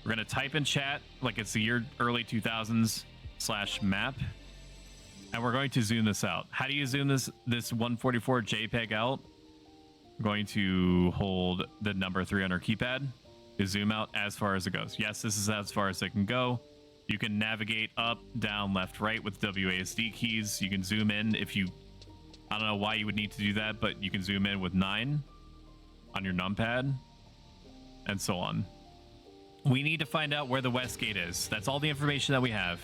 We're going to type in chat like it's the year early 2000s /map. And we're going to zoom this out. How do you zoom this 144 JPEG out? We're going to hold the number 3 on our keypad to zoom out as far as it goes. Yes, this is as far as it can go. You can navigate up, down, left, right with WASD keys. You can zoom in if you... I don't know why you would need to do that, but you can zoom in with 9 on your numpad and so on. We need to find out where the west gate is. That's all the information that we have.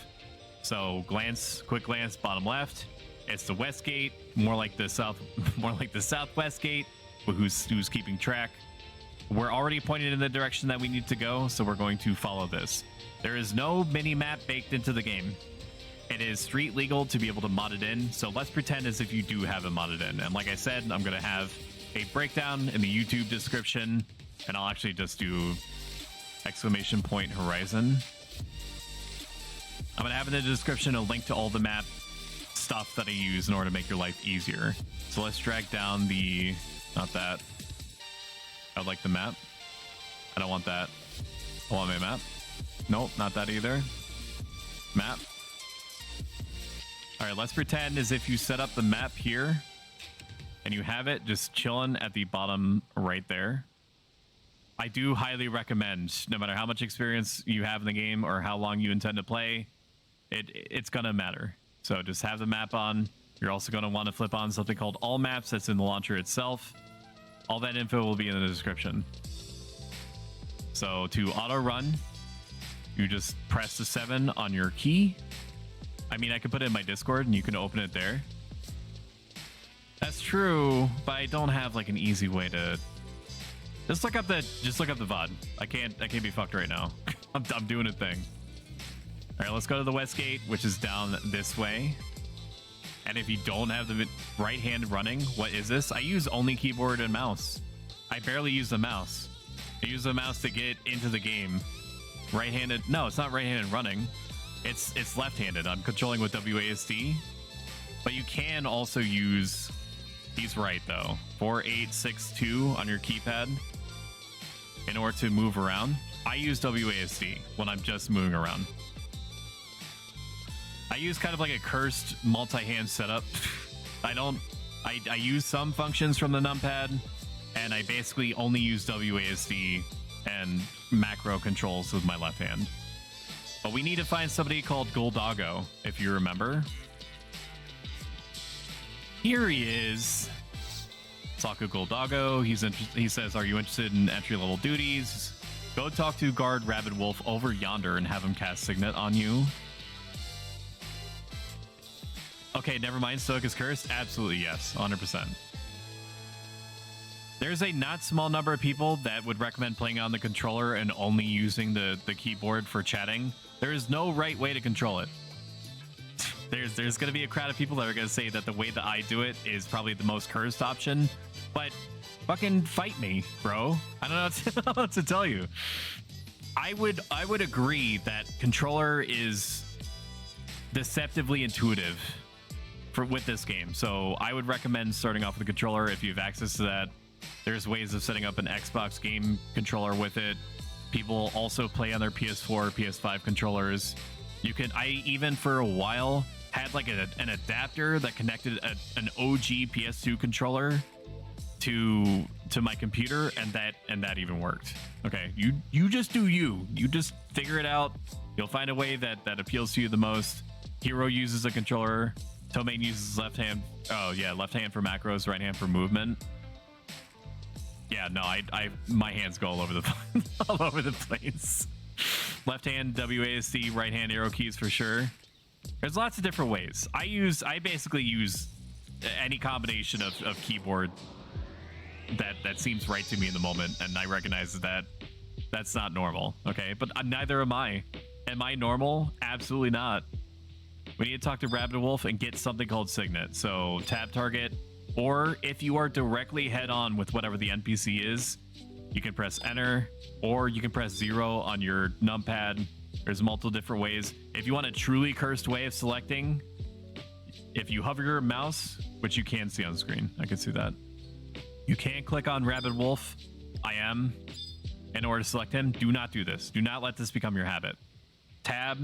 So quick glance, bottom left. It's the west gate, more like the southwest gate. Who's keeping track? We're already pointed in the direction that we need to go, so we're going to follow this. There is no mini-map baked into the game. It is street legal to be able to mod it in, so let's pretend as if you do have it modded in. And like I said, I'm going to have a breakdown in the YouTube description, and I'll actually just do !Horizon. I'm going to have in the description a link to all the map stuff that I use in order to make your life easier. So let's drag down the... Not that. I would like the map. I don't want that. I want my map. Nope, not that either. Map. All right, let's pretend as if you set up the map here and you have it just chilling at the bottom right there. I do highly recommend, no matter how much experience you have in the game or how long you intend to play, it's gonna matter. So just have the map on. You're also gonna want to flip on something called Allmaps that's in the launcher itself. All that info will be in the description. So to auto run, you just press the 7 on your key. I mean, I could put it in my Discord and you can open it there. That's true, but I don't have like an easy way to... Just look up the VOD. I can't be fucked right now. I'm doing a thing. All right, let's go to the west gate, which is down this way. And if you don't have the right hand running, what is this? I use only keyboard and mouse. I barely use the mouse. I use the mouse to get into the game. Right-handed? No, it's not right-handed running. It's left-handed. I'm controlling with WASD. But you can also use... He's right, though. 4862 on your keypad in order to move around. I use WASD when I'm just moving around. I use kind of like a cursed multi-hand setup. I use some functions from the numpad, and I basically only use WASD and macro controls with my left hand. But we need to find somebody called Goldago, if you remember. Here he is. Saku Goldago. He says, are you interested in entry-level duties? Go talk to guard Rabid Wolf over yonder and have him cast signet on you. Okay, never mind. Stoic is cursed? Absolutely, yes. 100%. There's a not small number of people that would recommend playing on the controller and only using the keyboard for chatting. There is no right way to control it. There's going to be a crowd of people that are going to say that the way that I do it is probably the most cursed option. But fucking fight me, bro. I don't know what to tell you. I would agree that controller is deceptively intuitive with this game. So I would recommend starting off with a controller if you have access to that. There's ways of setting up an Xbox game controller with it. People also play on their PS4 or PS5 controllers. You can, I even for a while had like an adapter that connected an OG PS2 controller to my computer, and that even worked. Okay, you just do you just figure it out. You'll find a way that appeals to you the most. Hero uses a controller. Tomain uses left hand. Oh yeah, left hand for macros, right hand for movement. Yeah, no, my hands go all over the place. Left hand WASD, right hand arrow keys for sure. There's lots of different ways. I basically use any combination of keyboard that seems right to me in the moment, and I recognize that that's not normal. Okay, but neither am I. Am I normal? Absolutely not. We need to talk to Rabid Wolf and get something called signet. So tab target, or if you are directly head on with whatever the NPC is, you can press enter, or you can press 0 on your numpad. There's multiple different ways. If you want a truly cursed way of selecting, if you hover your mouse, which you can see on the screen, I can see that. You can click on Rabid Wolf. I am. in order to select him. Do not do this. Do not let this become your habit. Tab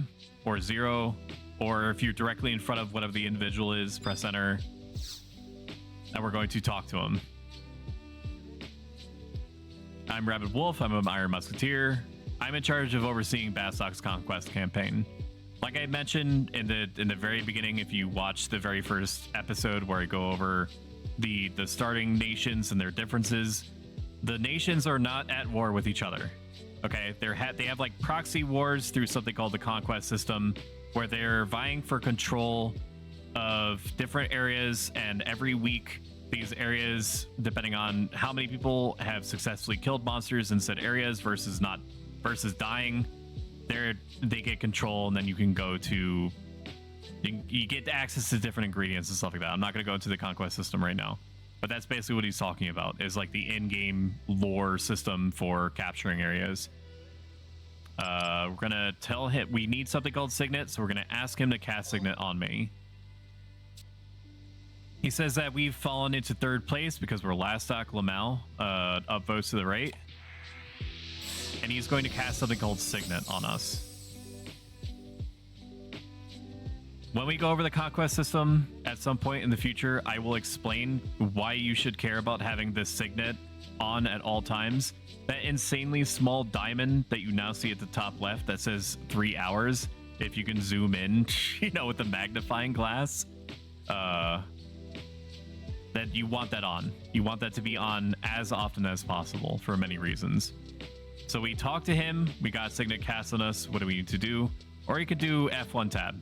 or 0, or if you're directly in front of whatever the individual is, press enter, and we're going to talk to him. I'm Rabbit Wolf. I'm an Iron Musketeer. I'm in charge of overseeing Bassock's Conquest campaign. Like I mentioned in the very beginning, if you watch the very first episode where I go over the starting nations and their differences, the nations are not at war with each other. Okay, they have like proxy wars through something called the Conquest system, where they're vying for control of different areas, and every week these areas, depending on how many people have successfully killed monsters in said areas versus dying, they get control, and then you can go to you get access to different ingredients and stuff like that. I'm not going to go into the Conquest system right now, but that's basically what he's talking about, is like the in-game lore system for capturing areas. We're gonna tell him we need something called signet, so we're gonna ask him to cast signet on me. He says that we've fallen into 3rd place because we're last stock Lamau, up votes to the right, and he's going to cast something called signet on us. When we go over the Conquest system at some point in the future, I will explain why you should care about having this signet on at all times. That insanely small diamond that you now see at the top left that says 3 hours, if you can zoom in, with the magnifying glass, that you want that on. You want that to be on as often as possible for many reasons. So we talked to him, we got signet cast on us. What do we need to do? Or you could do F1 tab.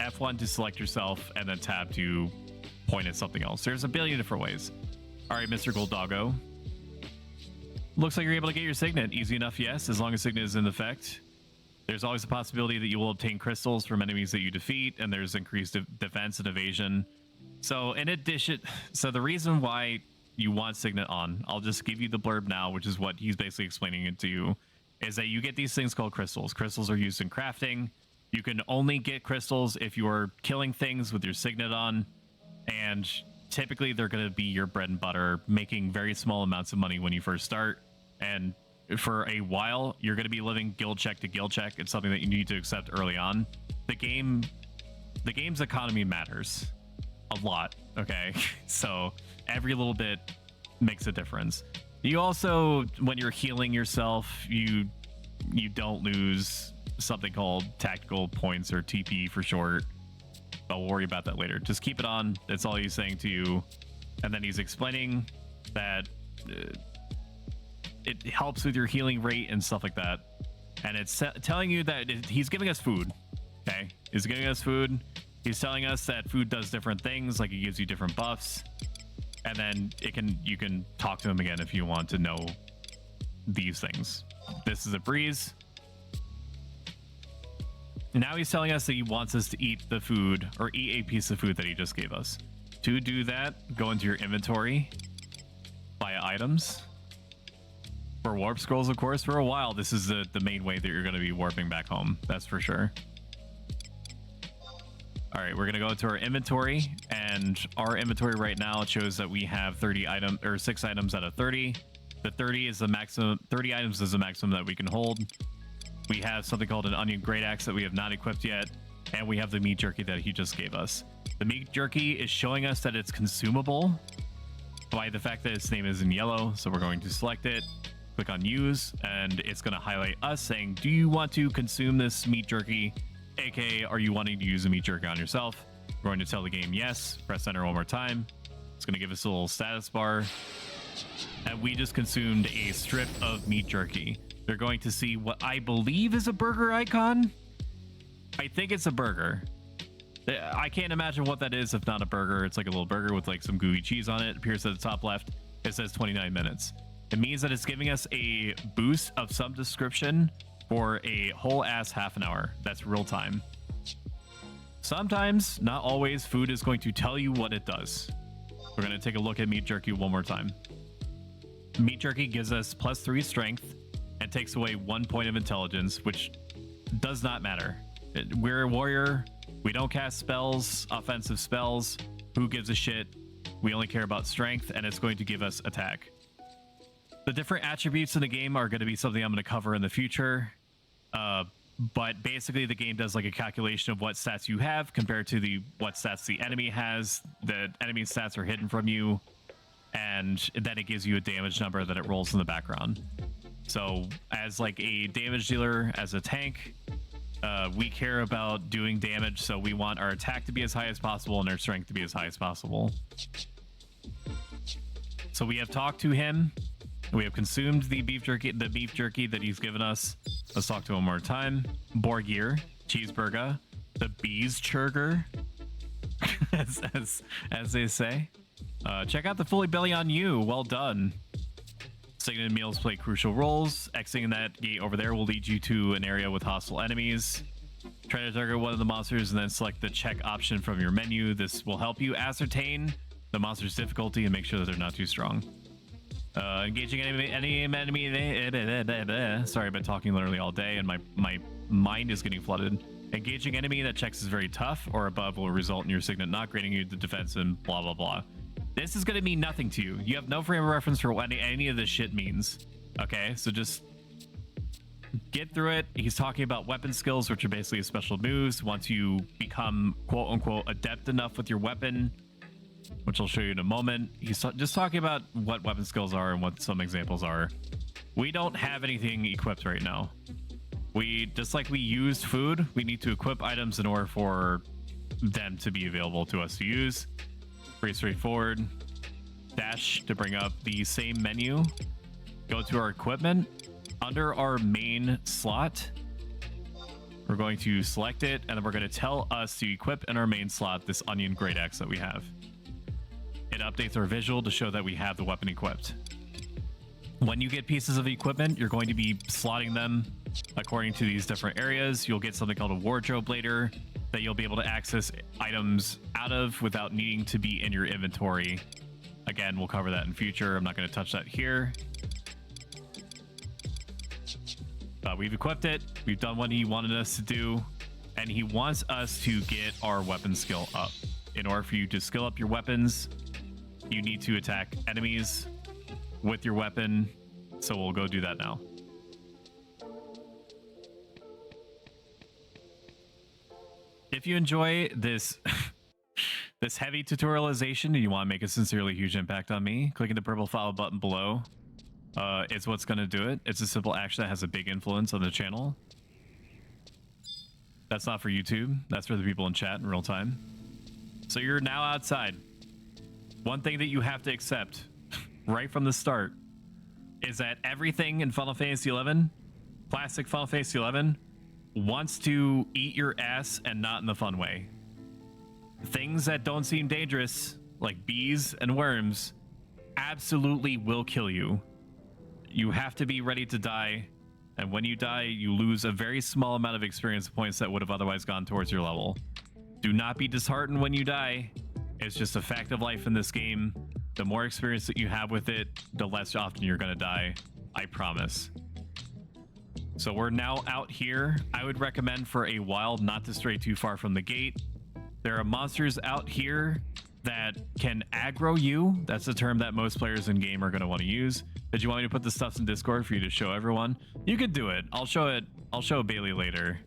F1 to select yourself, and then tab to point at something else. There's a billion different ways. All right, Mr. Goldago. Looks like you're able to get your signet. Easy enough, yes, as long as signet is in effect. There's always a possibility that you will obtain crystals from enemies that you defeat, and there's increased defense and evasion. So in addition, the reason why you want signet on, I'll just give you the blurb now, which is what he's basically explaining it to you, is that you get these things called crystals. Crystals are used in crafting. You can only get crystals if you are killing things with your signet on, and typically they're going to be your bread and butter, making very small amounts of money when you first start, and for a while you're going to be living guild check to guild check. It's something that you need to accept early on. The game's economy matters a lot, okay? So every little bit makes a difference. You also, when you're healing yourself, you don't lose something called tactical points, or TP for short, but we'll worry about that later. Just keep it on. That's all he's saying to you. And then he's explaining that it helps with your healing rate and stuff like that, and it's telling you that he's giving us food. Okay, he's giving us food. He's telling us that food does different things, like it gives you different buffs, and then you can talk to him again if you want to know these things. This is a breeze. Now he's telling us that he wants us to eat the food, or eat a piece of food that he just gave us. To do that, go into your inventory, buy items. For warp scrolls, of course, for a while, this is the main way that you're going to be warping back home. That's for sure. All right, we're going to go into our inventory, and our inventory right now, it shows that we have 6 items out of 30. The 30 is the maximum. 30 items is the maximum that we can hold. We have something called an onion great axe that we have not equipped yet, and we have the meat jerky that he just gave us. The meat jerky is showing us that it's consumable by the fact that its name is in yellow, so we're going to select it, click on use, and it's going to highlight us saying, do you want to consume this meat jerky, aka are you wanting to use the meat jerky on yourself? We're going to tell the game yes, press enter one more time. It's going to give us a little status bar, and we just consumed a strip of meat jerky. They're going to see what I believe is a burger icon. I think it's a burger. I can't imagine what that is if not a burger. It's like a little burger with like some gooey cheese on it. It appears at the top left. It says 29 minutes. It means that it's giving us a boost of some description for a whole ass half an hour. That's real time. Sometimes, not always, food is going to tell you what it does. We're going to take a look at meat jerky one more time. Meat jerky gives us +3 strength and takes away 1 point of intelligence, which does not matter. We're a warrior. We don't cast spells, offensive spells. Who gives a shit? We only care about strength, and it's going to give us attack. The different attributes in the game are going to be something I'm going to cover in the future. But basically, the game does like a calculation of what stats you have compared to what stats the enemy has. The enemy stats are hidden from you, and then it gives you a damage number that it rolls in the background. So as like a damage dealer, as a tank, we care about doing damage, so we want our attack to be as high as possible and our strength to be as high as possible. So we have talked to him. We have consumed the beef jerky that he's given us. Let's talk to him one more time. Borgir, cheeseburger, the bees churger, as they say. Check out the fully belly on you. Well done. Signet meals play crucial roles. Exiting that gate over there will lead you to an area with hostile enemies. Try to target one of the monsters and then select the check option from your menu. This will help you ascertain the monster's difficulty and make sure that they're not too strong. Engaging any enemy. Sorry, I've been talking literally all day and my mind is getting flooded. Engaging enemy that checks is very tough or above will result in your signet not granting you the defense and blah blah blah. This is going to mean nothing to you. You have no frame of reference for what any of this shit means. Okay, so just get through it. He's talking about weapon skills, which are basically special moves. Once you become quote unquote adept enough with your weapon, which I'll show you in a moment. He's just talking about what weapon skills are and what some examples are. We don't have anything equipped right now. Just like we used food, we need to equip items in order for them to be available to us to use. Pretty straightforward. Dash to bring up the same menu. Go to our equipment. Under our main slot, we're going to select it, and then we're going to tell us to equip in our main slot this onion great axe that we have. It updates our visual to show that we have the weapon equipped. When you get pieces of equipment, you're going to be slotting them according to these different areas. You'll get something called a wardrobe later that you'll be able to access items out of without needing to be in your inventory. Again, we'll cover that in future. I'm not going to touch that here. But we've equipped it. We've done what he wanted us to do. And he wants us to get our weapon skill up. In order for you to skill up your weapons, you need to attack enemies with your weapon. So we'll go do that now. If you enjoy this this heavy tutorialization and you want to make a sincerely huge impact on me, clicking the purple follow button below. It's what's going to do it. It's a simple action that has a big influence on the channel. That's not for YouTube. That's for the people in chat in real time. So you're now outside. One thing that you have to accept right from the start is that everything in Final Fantasy XI, classic Final Fantasy XI, wants to eat your ass and not in the fun way. Things that don't seem dangerous, like bees and worms, absolutely will kill you. You have to be ready to die, and when you die, you lose a very small amount of experience points that would have otherwise gone towards your level. Do not be disheartened when you die. It's just a fact of life in this game. The more experience that you have with it, the less often you're going to die. I promise. So we're now out here. I would recommend for a while not to stray too far from the gate. There are monsters out here that can aggro you. That's the term that most players in game are going to want to use. Did you want me to put the stuff in Discord for you to show everyone? You could do it. I'll show Bailey later.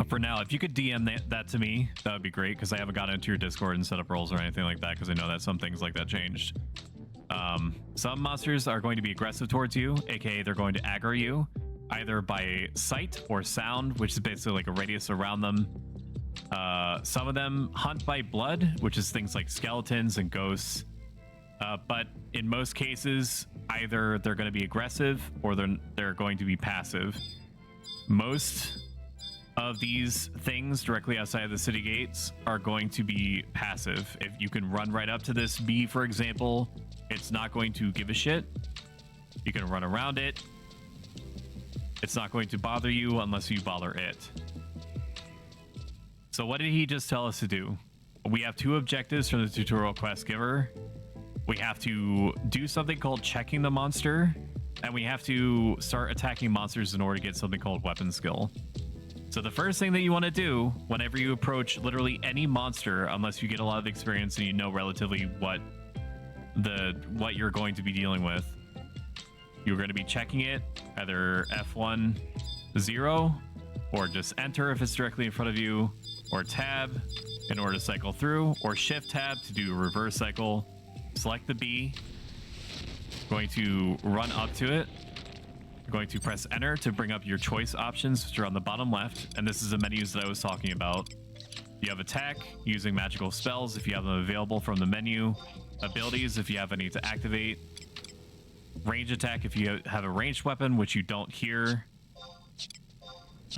For now, if you could DM that to me, that would be great, because I haven't gotten into your Discord and set up roles or anything like that, because I know that some things like that changed. Some monsters are going to be aggressive towards you, aka they're going to aggro you, either by sight or sound, which is basically like a radius around them. Some of them hunt by blood, which is things like skeletons and ghosts. But in most cases, either they're going to be aggressive or they're going to be passive. Most of these things directly outside of the city gates are going to be passive. If you can run right up to this bee, for example, it's not going to give a shit. You can run around it. It's not going to bother you unless you bother it. So what did he just tell us to do? We have two objectives from the tutorial quest giver. We have to do something called checking the monster, and we have to start attacking monsters in order to get something called weapon skill. So the first thing that you want to do whenever you approach literally any monster, unless you get a lot of experience and you know relatively what what you're going to be dealing with. You're going to be checking it either F1 0 or just enter if it's directly in front of you, or tab in order to cycle through, or shift tab to do a reverse cycle. Select the B, going to run up to it. You're going to press enter to bring up your choice options, which are on the bottom left, and this is the menus that I was talking about. You have attack, using magical spells if you have them available from the menu, abilities if you have any to activate, range attack if you have a ranged weapon, which you don't here.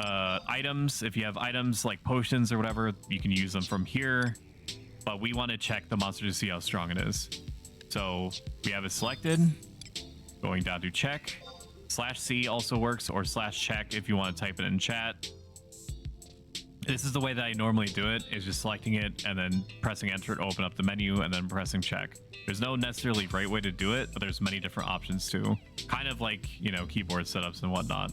Items, if you have items like potions or whatever, you can use them from here, but we want to check the monster to see how strong it is. So we have it selected, going down to check. /C also works, or /check if you want to type it in chat. This is the way that I normally do it, is just selecting it and then pressing enter to open up the menu and then pressing check. There's no necessarily right way to do it, but there's many different options too. Kind of like, you know, keyboard setups and whatnot.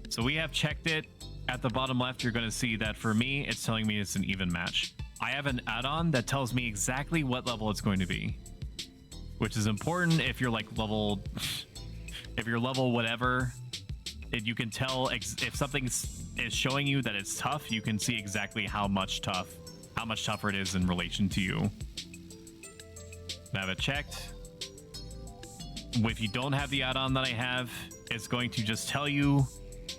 So we have checked it. At the bottom left, you're going to see that for me, it's telling me it's an even match. I have an add-on that tells me exactly what level it's going to be, which is important if you're like level, if you're level whatever, and you can tell if something is showing you that it's tough, you can see exactly how much tougher it is in relation to you. Have it checked. If you don't have the add-on that I have, it's going to just tell you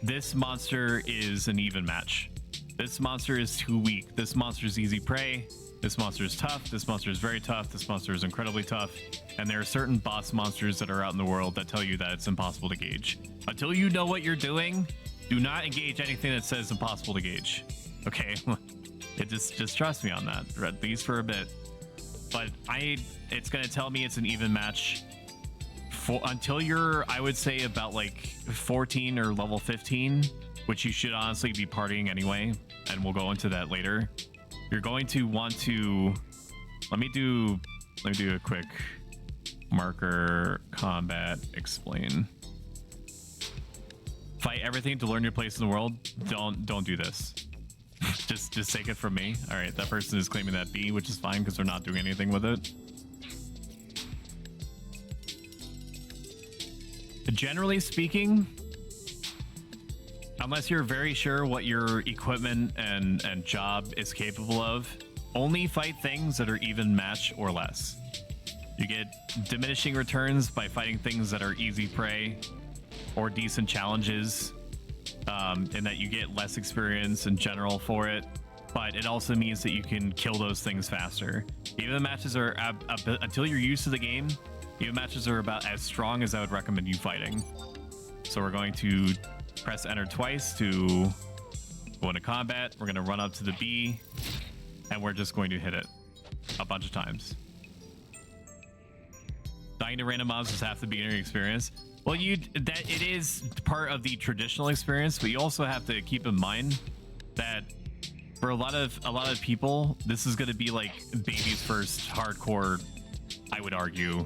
this monster is an even match. This monster is too weak. This monster is easy prey. This monster is tough. This monster is very tough. This monster is incredibly tough. And there are certain boss monsters that are out in the world that tell you that it's impossible to gauge. Until you know what you're doing, do not engage anything that says impossible to gauge. Okay? It just trust me on that, at least for a bit. But it's going to tell me it's an even match until you're, I would say, about like 14 or level 15, which you should honestly be partying anyway, and we'll go into that later. You're going to want to, let me do a quick marker combat explain. Fight everything to learn your place in the world. Don't do this. just take it from me. All right, that person is claiming that B, which is fine because they're not doing anything with it. Generally speaking, unless you're very sure what your equipment and job is capable of, only fight things that are even match or less. You get diminishing returns by fighting things that are easy prey or decent challenges, in that you get less experience in general for it, but it also means that you can kill those things faster. Even matches are until you're used to the game. Even matches are about as strong as I would recommend you fighting. So we're going to press enter twice to go into combat. We're going to run up to the B, and we're just going to hit it a bunch of times. Dying to random mobs is half the beginner experience. Well, it is part of the traditional experience, but you also have to keep in mind that for a lot of people, this is going to be like baby's first hardcore, I would argue,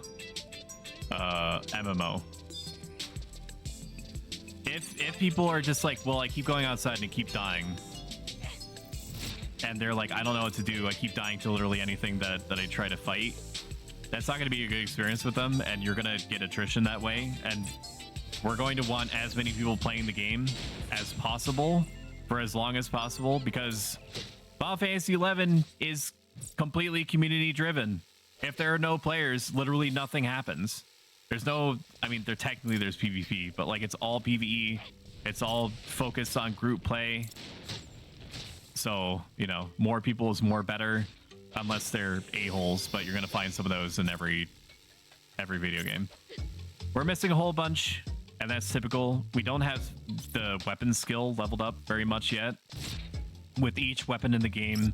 MMO. If people are just like, well, I keep going outside and I keep dying, and they're like, I don't know what to do, I keep dying to literally anything that I try to fight, that's not going to be a good experience with them, and you're going to get attrition that way. And we're going to want as many people playing the game as possible for as long as possible, because Final Fantasy XI is completely community driven. If there are no players, literally nothing happens. There's no, I mean, there's PvP, but like it's all PvE. It's all focused on group play. So, you know, more people is more better, unless they're a-holes, but you're going to find some of those in every video game. We're missing a whole bunch, and that's typical. We don't have the weapon skill leveled up very much yet. With each weapon in the game,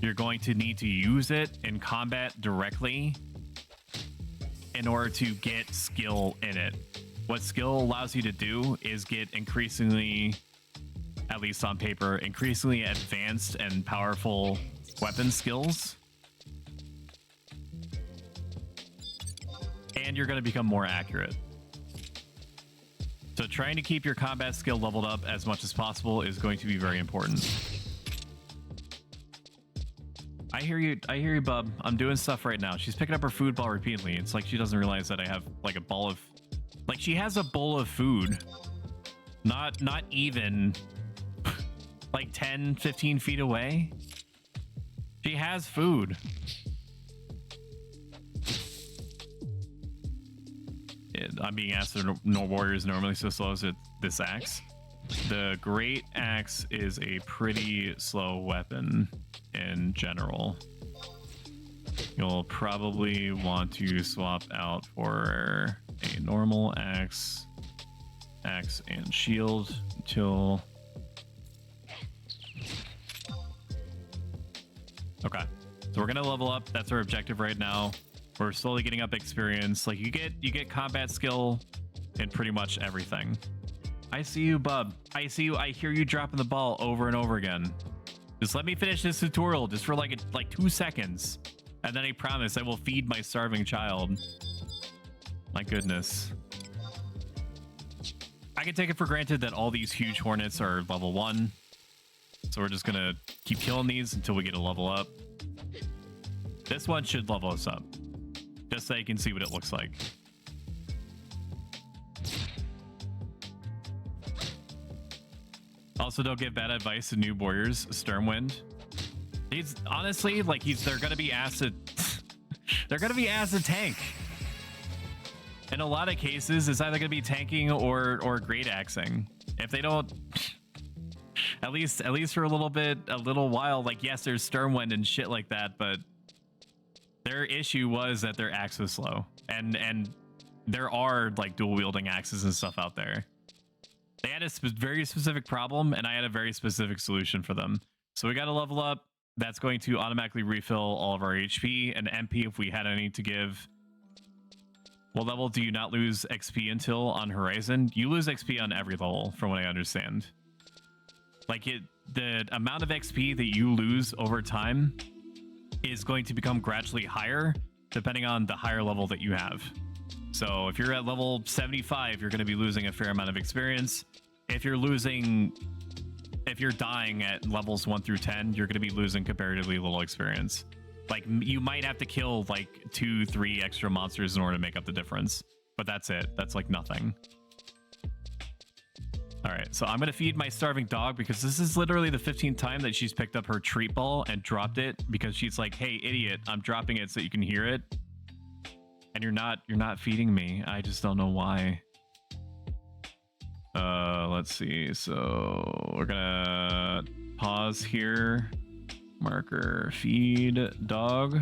you're going to need to use it in combat directly in order to get skill in it. What skill allows you to do is get increasingly, at least on paper, increasingly advanced and powerful weapon skills. And you're going to become more accurate. So trying to keep your combat skill leveled up as much as possible is going to be very important. I hear you, bub. I'm doing stuff right now. She's picking up her food ball repeatedly. It's like she doesn't realize that I have like a ball of, like she has a bowl of food. Not even like 10, 15 feet away. She has food. I'm being asked if no warriors normally so slow as this axe. The great axe is a pretty slow weapon in general. You'll probably want to swap out for a normal axe, and shield until... Okay, so we're gonna level up. That's our objective right now. We're slowly getting up experience. Like you get combat skill in pretty much everything. I see you, bub. I see you. I hear you dropping the ball over and over again. Just let me finish this tutorial just for like 2 seconds. And then I promise I will feed my starving child. My goodness. I can take it for granted that all these huge hornets are level 1. So we're just gonna keep killing these until we get a level up. This one should level us up. Just so you can see what it looks like. Also, don't give bad advice to new warriors. Stormwind. He's honestly like they're gonna be asked to they're gonna be asked to tank. In a lot of cases, it's either gonna be tanking or great axing. If they don't, at least for a little while. Like yes, there's Stormwind and shit like that, but their issue was that their axe was slow, and there are like dual wielding axes and stuff out there. They had a very specific problem, and I had a very specific solution for them. So we got to level up. That's going to automatically refill all of our HP and MP if we had any to give. What level do you not lose XP until on Horizon? You lose XP on every level, from what I understand. Like the amount of XP that you lose over time is going to become gradually higher depending on the higher level that you have. So if you're at level 75, you're going to be losing a fair amount of experience. If you're dying at levels 1 through 10, you're going to be losing comparatively little experience. Like you might have to kill like 2-3 extra monsters in order to make up the difference, but that's it. That's like nothing. All right, so I'm going to feed my starving dog because this is literally the 15th time that she's picked up her treat ball and dropped it because she's like, hey, idiot, I'm dropping it so you can hear it. And you're not feeding me. I just don't know why. Let's see. So we're going to pause here. Marker, feed dog.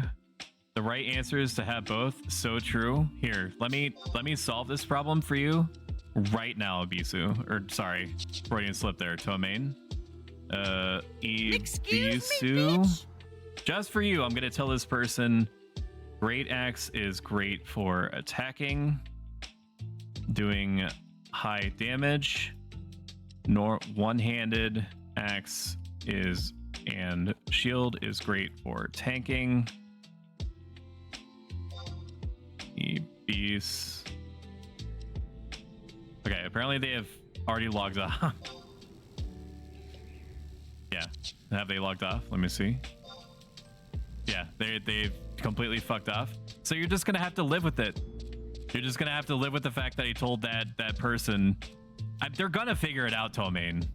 The right answer is to have both. So true. Here, let me solve this problem for you. Right now, Ibisu, or sorry, Freudian slip there, Tomaine. Ibisu. Just for you, I'm gonna tell this person, great axe is great for attacking, doing high damage. One-handed axe and shield is great for tanking. Ibis. Okay, apparently they have already logged off. Yeah, have they logged off? Let me see. Yeah, they've completely fucked off. So you're just gonna have to live with it. You're just gonna have to live with the fact that he told that person. They're gonna figure it out, Tomaine.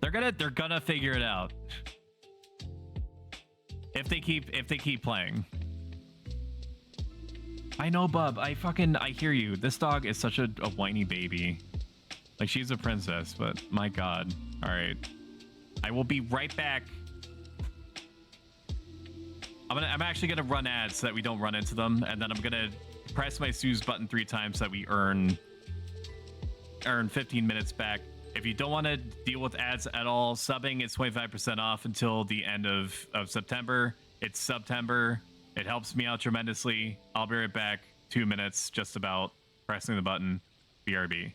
they're gonna figure it out if they keep playing. I know, bub. I hear you. This dog is such a whiny baby. Like, she's a princess, but my god. All right. I will be right back. I'm actually gonna run ads so that we don't run into them, and then I'm gonna press my snooze button 3 times so that we earn 15 minutes back. If you don't want to deal with ads at all, subbing is 25% off until the end of September. It's September. It helps me out tremendously. I'll be right back. 2 minutes, just about. Pressing the button. BRB.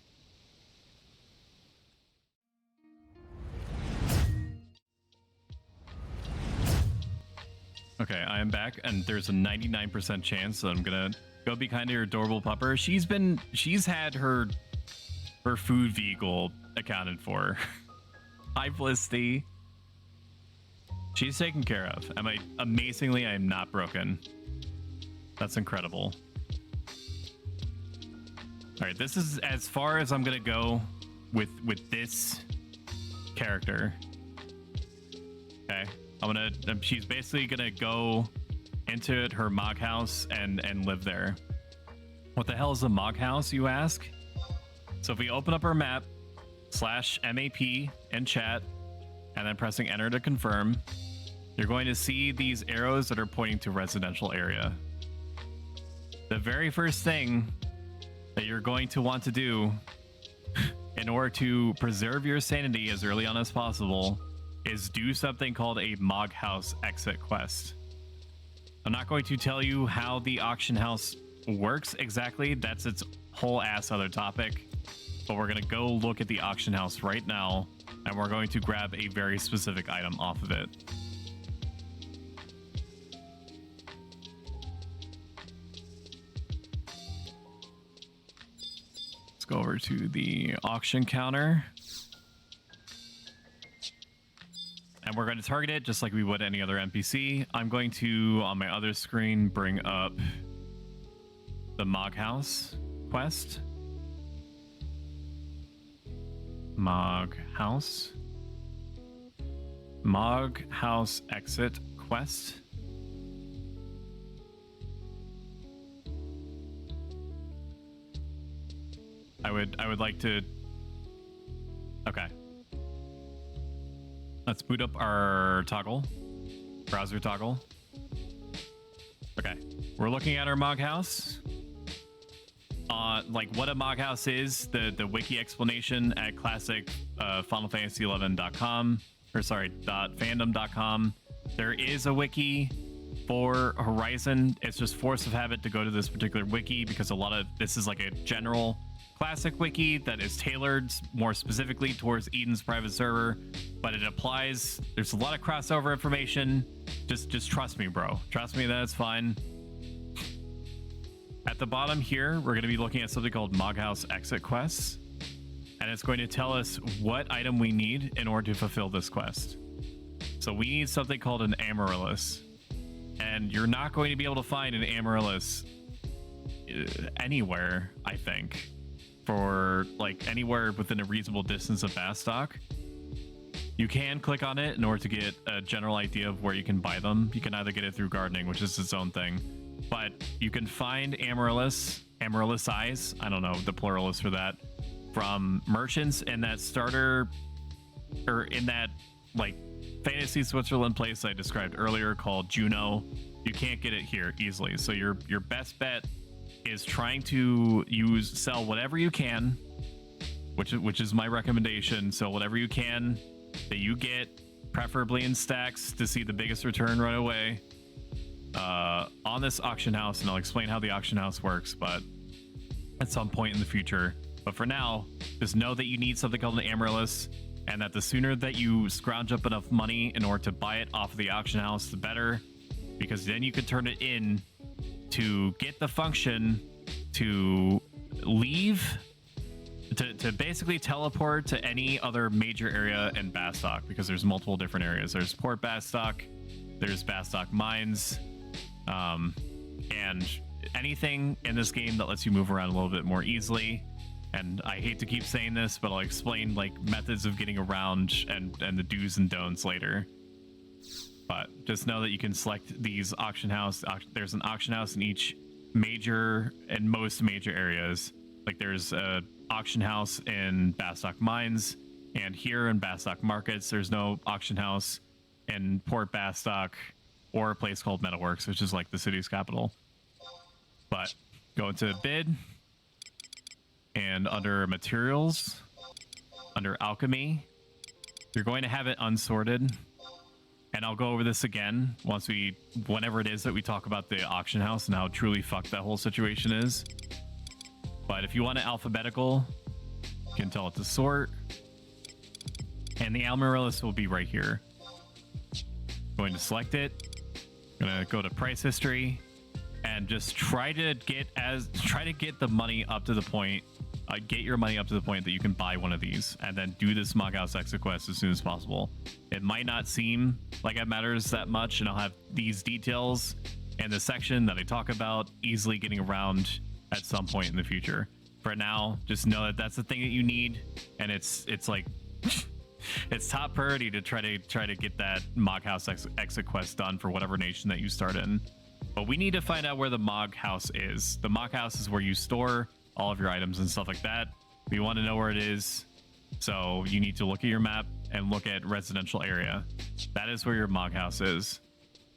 Okay, I am back, and there's a 99% chance that I'm gonna go be kind to your adorable pupper. She's had her food vehicle accounted for. Hi, Felicity. She's taken care of. Amazingly, I am not broken. That's incredible. All right, this is as far as I'm gonna go with this character. Okay, she's basically gonna go into her Mog House and live there. What the hell is a Mog House, you ask? So if we open up our map, /MAP in chat, and then pressing enter to confirm, you're going to see these arrows that are pointing to residential area. The very first thing that you're going to want to do in order to preserve your sanity as early on as possible is do something called a Mog House exit quest. I'm not going to tell you how the auction house works exactly. That's its whole ass other topic. But we're going to go look at the auction house right now, and we're going to grab a very specific item off of it. Let's go over to the auction counter. And we're going to target it just like we would any other NPC. I'm going to, on my other screen, bring up the Mog House quest. Mog House exit quest. I would like to. Okay. Let's boot up our toggle, browser toggle. Okay, we're looking at our Mog House. Like what a Mog House is, the wiki explanation at classic FinalFantasy11.com, or sorry, .fandom.com. There is a wiki for Horizon. It's just force of habit to go to this particular wiki because this is like a general classic wiki that is tailored more specifically towards Eden's private server, but it applies. There's a lot of crossover information. Just trust me, bro. Trust me that it's fine. At the bottom here, we're going to be looking at something called Mog House exit quests, and it's going to tell us what item we need in order to fulfill this quest. So we need something called an Amaryllis, and you're not going to be able to find an Amaryllis anywhere, I think, for like anywhere within a reasonable distance of Bastock. You can click on it in order to get a general idea of where you can buy them. You can either get it through gardening, which is its own thing, but you can find Amaryllis eyes, I don't know the plural is for that, from merchants in that starter, or in that like Fantasy Switzerland place I described earlier called Juno. You can't get it here easily, so your best bet is trying to sell whatever you can, which is my recommendation. So whatever you can that you get, preferably in stacks to see the biggest return right away, on this auction house, and I'll explain how the auction house works, but at some point in the future. But for now, just know that you need something called an Amaryllis, and that the sooner that you scrounge up enough money in order to buy it off of the auction house, the better, because then you can turn it in to get the function to leave, to basically teleport to any other major area in Bastock, because there's multiple different areas. There's Port Bastock, there's Bastock Mines, and anything in this game that lets you move around a little bit more easily. And I hate to keep saying this, but I'll explain like methods of getting around and the do's and don'ts later. But just know that you can select these auction house. There's an auction house in each major and most major areas. Like there's a auction house in Bastock Mines, and here in Bastock Markets, there's no auction house in Port Bastock or a place called Metalworks, which is like the city's capital. But go into bid, and under materials, under alchemy, you're going to have it unsorted. And I'll go over this again whenever it is that we talk about the auction house and how truly fucked that whole situation is. But if you want it alphabetical, you can tell it to sort. And the Amaryllis will be right here. Going to select it. Gonna go to price history and just try to get the money up to the point get your money up to the point that you can buy one of these, and then do this Mog House exit quest as soon as possible. It might not seem like it matters that much, and I'll have these details in the section that I talk about easily getting around at some point in the future. For now, just know that that's the thing that you need, and it's like it's top priority to try to get that Mog House exit quest done for whatever nation that you start in. But we need to find out where the Mog House is. The Mog House is where you store all of your items and stuff like that. We want to know where it is, so you need to look at your map and look at residential area. That is where your Mog House is.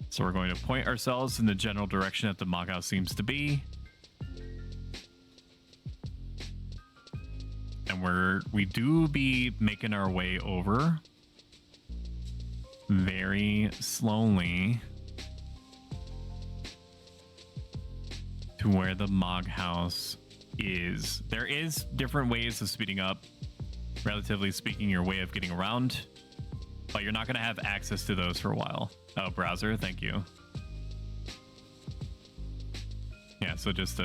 So we're going to point ourselves in the general direction that the Mog House seems to be. And we do be making our way over very slowly to where the Mog House is. There is different ways of speeding up, relatively speaking, your way of getting around, but you're not going to have access to those for a while. Oh, browser, thank you. Yeah, so just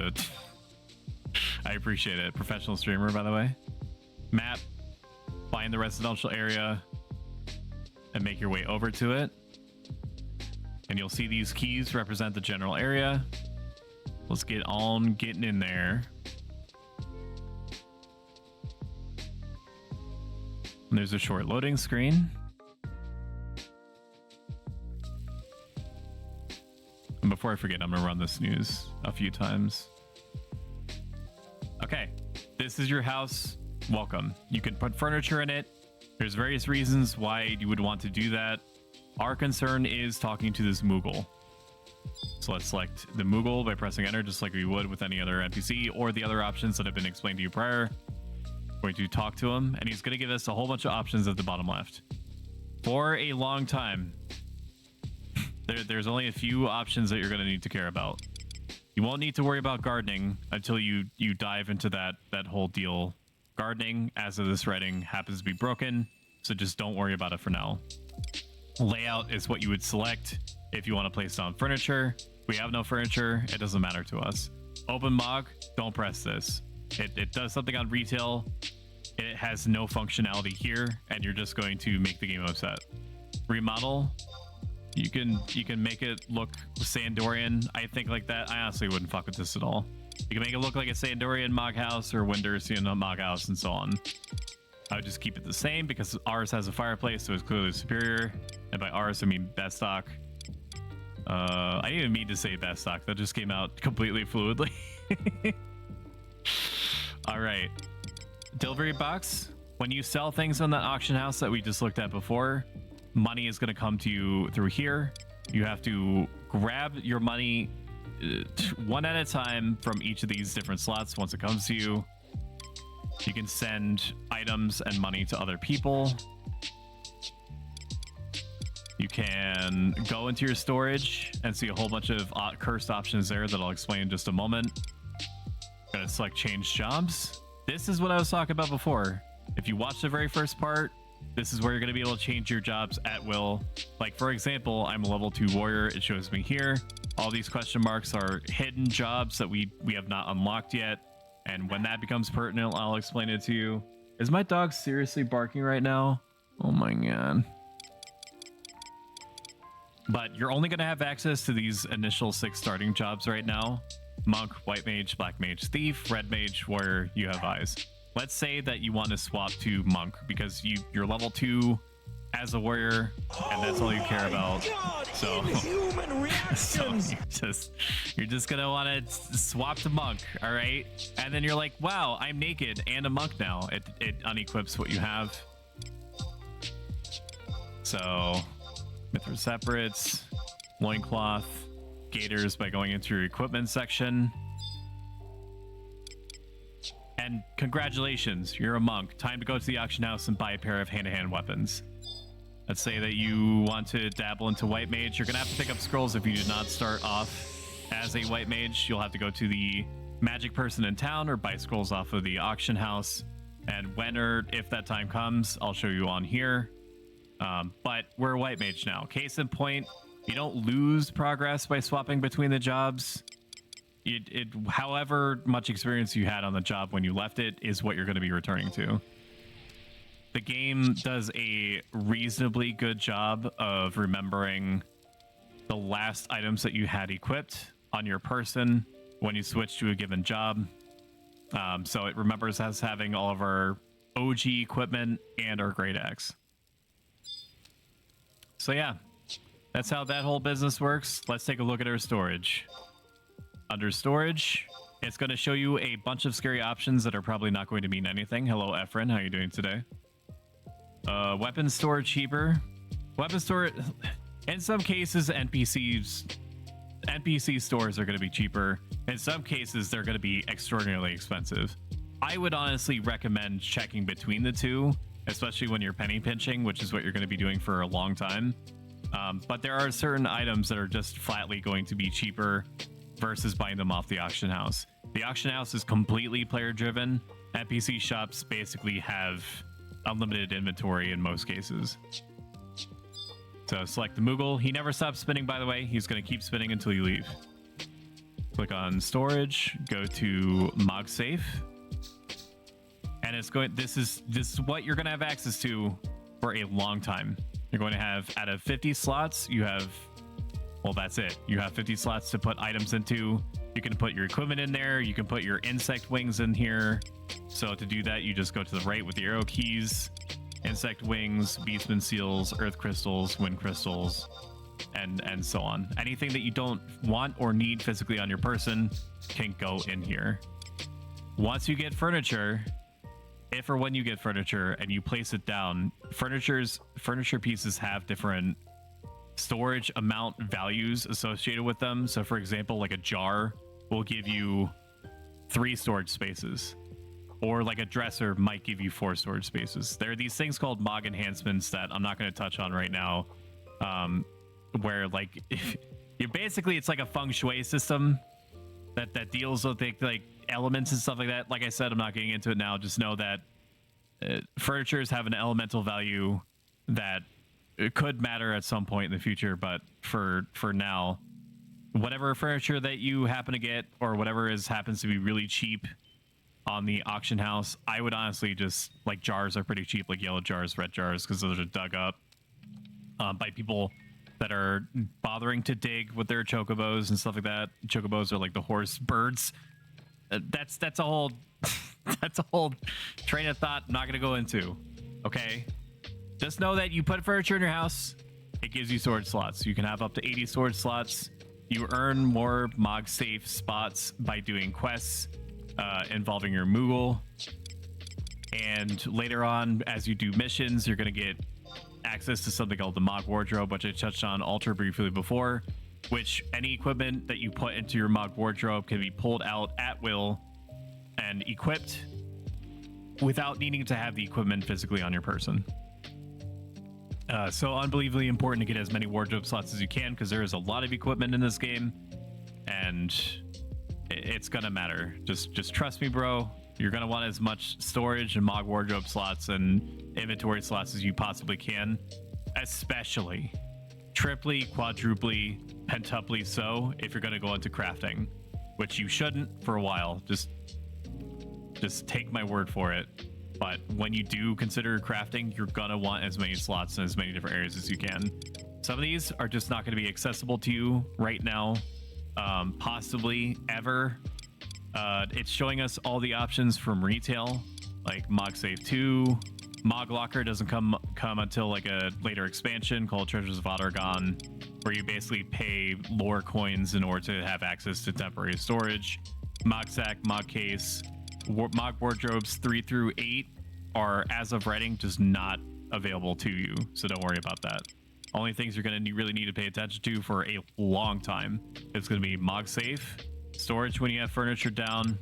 I appreciate it. Professional streamer, by the way. Map, find the residential area, and make your way over to it. And you'll see these keys represent the general area. Let's get on getting in there. And there's a short loading screen. And before I forget, I'm gonna run this news a few times. Okay, this is your house. Welcome. You can put furniture in it. There's various reasons why you would want to do that. Our concern is talking to this Moogle. So let's select the Moogle by pressing enter, just like we would with any other NPC or the other options that have been explained to you prior. We're going to talk to him, and he's going to give us a whole bunch of options at the bottom left. For a long time, there's only a few options that you're going to need to care about. You won't need to worry about gardening until you dive into that whole deal. Gardening, as of this writing, happens to be broken, so just don't worry about it for now. Layout is what you would select if you want to place down furniture. We have no furniture, it doesn't matter to us. Open Mog, don't press this. It does something on retail. It has no functionality here, and you're just going to make the game upset. Remodel, you can make it look Sandorian. I think like that. I honestly wouldn't fuck with this at all. You can make it look like a Sandorian Mog House or Windersian Mog House and so on. I would just keep it the same because ours has a fireplace, so it's clearly superior. And by ours, I mean best stock. I didn't even mean to say best stock. That just came out completely fluidly. All right. Delivery box. When you sell things on the auction house that we just looked at before, money is going to come to you through here. You have to grab your money one at a time from each of these different slots. Once it comes to you, you can send items and money to other people. You can go into your storage and see a whole bunch of cursed options there that I'll explain in just a moment. Gonna select change jobs. This is what I was talking about before. If you watch the very first part, this is where you're going to be able to change your jobs at will. Like, for example, I'm a level 2 warrior. It shows me here. All these question marks are hidden jobs that we have not unlocked yet. And when that becomes pertinent, I'll explain it to you. Is my dog seriously barking right now? Oh my god. But you're only going to have access to these initial 6 starting jobs right now. Monk, White Mage, Black Mage, Thief, Red Mage, Warrior, you have eyes. Let's say that you want to swap to Monk because you're level 2 as a warrior, and that's all you care about. So you're just gonna want to swap to Monk, all right? And then you're like, wow, I'm naked and a monk now. It unequips what you have. So Mithril separates, loincloth, gaiters by going into your equipment section. And congratulations, you're a monk. Time to go to the auction house and buy a pair of hand-to-hand weapons. Let's say that you want to dabble into White Mage. You're going to have to pick up scrolls if you did not start off as a White Mage. You'll have to go to the magic person in town or buy scrolls off of the auction house. And when or if that time comes, I'll show you on here. But we're a White Mage now. Case in point, you don't lose progress by swapping between the jobs. However much experience you had on the job when you left it is what you're going to be returning to. The game does a reasonably good job of remembering the last items that you had equipped on your person when you switch to a given job. So it remembers us having all of our OG equipment and our great axe. So yeah, that's how that whole business works. Let's take a look at our storage. Under storage, it's going to show you a bunch of scary options that are probably not going to mean anything. Hello, Efren. How are you doing today? Weapon store cheaper. Weapon store, in some cases, NPC stores are going to be cheaper. In some cases, they're going to be extraordinarily expensive. I would honestly recommend checking between the two, especially when you're penny pinching, which is what you're going to be doing for a long time. But there are certain items that are just flatly going to be cheaper versus buying them off the auction house. The auction house is completely player driven. NPC shops basically have unlimited inventory in most cases. So select the Moogle. He never stops spinning, by the way. He's going to keep spinning until you leave. Click on storage, go to Mog Safe. And it's going, this is what you're going to have access to for a long time. You're going to have, out of 50 slots, you have, well, that's it. You have 50 slots to put items into. You can put your equipment in there. You can put your insect wings in here. So to do that, you just go to the right with the arrow keys, insect wings, beastman seals, earth crystals, wind crystals, and so on. Anything that you don't want or need physically on your person can go in here. Once you get furniture, if or when you get furniture and you place it down, furniture pieces have different storage amount values associated with them. So for example, like a jar will give you 3 storage spaces, or like a dresser might give you 4 storage spaces. There are these things called Mog enhancements that I'm not going to touch on right now, where like you basically, it's like a feng shui system that deals with like elements and stuff like that. Like I said, I'm not getting into it now. Just know that furnitures have an elemental value that it could matter at some point in the future, but for now, whatever furniture that you happen to get or whatever happens to be really cheap on the auction house, I would honestly just, like, jars are pretty cheap, like yellow jars, red jars, because those are dug up by people that are bothering to dig with their chocobos and stuff like that. Chocobos are like the horse birds. That's a whole that's a whole train of thought I'm not gonna go into. Okay, just know that you put furniture in your house, it gives you storage slots. You can have up to 80 storage slots. You earn more Mog safe spots by doing quests involving your Moogle, and later on, as you do missions, you're gonna get access to something called the Mog wardrobe, which I touched on ultra briefly before, which any equipment that you put into your Mog wardrobe can be pulled out at will and equipped without needing to have the equipment physically on your person. So unbelievably important to get as many wardrobe slots as you can, because there is a lot of equipment in this game and it's gonna matter. Just trust me, bro. You're gonna want as much storage and Mog wardrobe slots and inventory slots as you possibly can, especially triply, quadruply, pentuply so if you're gonna go into crafting, which you shouldn't for a while. Just take my word for it. But when you do consider crafting, you're gonna want as many slots in as many different areas as you can. Some of these are just not gonna be accessible to you right now, possibly ever. It's showing us all the options from retail, like Mog Save 2. Mog Locker doesn't come until like a later expansion called Treasures of Ottergon, where you basically pay lore coins in order to have access to temporary storage. Mog Sack, Mog Case, Mog Wardrobes 3 through 8 are, as of writing, just not available to you, so don't worry about that. Only things you're going to really need to pay attention to for a long time, it's going to be Mog Safe, storage when you have furniture down,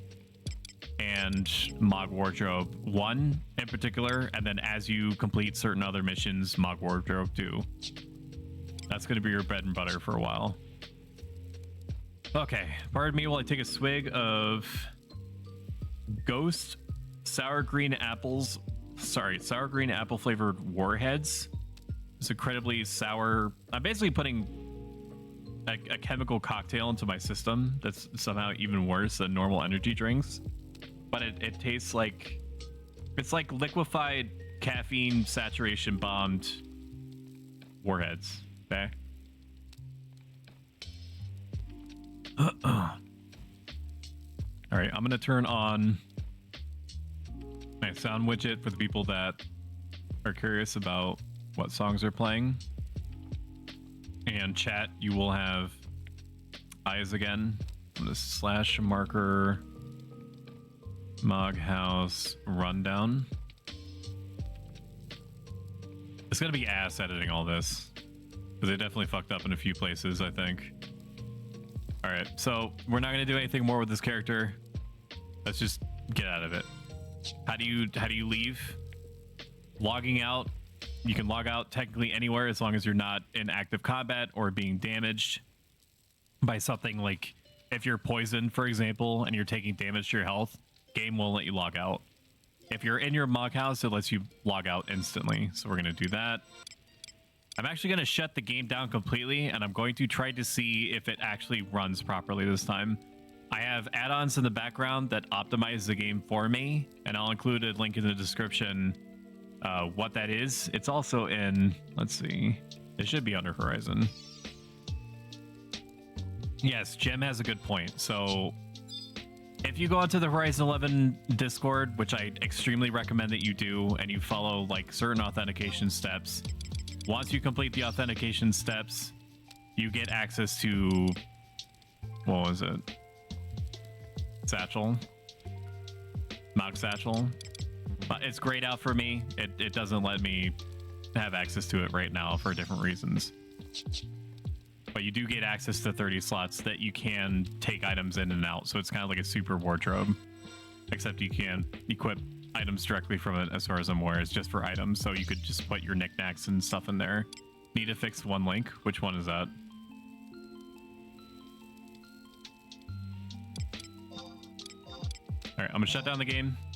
and Mog Wardrobe 1 in particular, and then as you complete certain other missions, Mog Wardrobe 2. That's going to be your bread and butter for a while. Okay, pardon me while I take a swig of Ghost sour green apple flavored warheads. It's incredibly sour. I'm basically putting a chemical cocktail into my system that's somehow even worse than normal energy drinks. But it tastes like, it's like liquefied caffeine saturation bombed warheads. Okay. All right, I'm gonna turn on my sound widget for the people that are curious about what songs are playing. And chat, you will have eyes again. I'm gonna slash marker Mog House rundown. It's gonna be ass editing all this because they definitely fucked up in a few places, I think. All right, so we're not gonna do anything more with this character. Let's just get out of it. How do you leave? Logging out. You can log out technically anywhere as long as you're not in active combat or being damaged by something. Like if you're poisoned, for example, and you're taking damage to your health, game won't let you log out. If you're in your Mog House, it lets you log out instantly. So we're going to do that. I'm actually going to shut the game down completely, and I'm going to try to see if it actually runs properly this time. I have add-ons in the background that optimize the game for me, and I'll include a link in the description what that is. It's also in, let's see, it should be under Horizon. Yes, Jem has a good point. So if you go onto the Horizon 11 Discord, which I extremely recommend that you do, and you follow like certain authentication steps, once you complete the authentication steps, you get access to, what was it? Satchel. Mog Satchel. But it's grayed out for me. It doesn't let me have access to it right now for different reasons. But you do get access to 30 slots that you can take items in and out. So it's kind of like a super wardrobe. Except you can equip items directly from it, as far as I'm aware. It's just for items. So you could just put your knickknacks and stuff in there. Need to fix one link. Which one is that? All right, I'm going to shut down the game.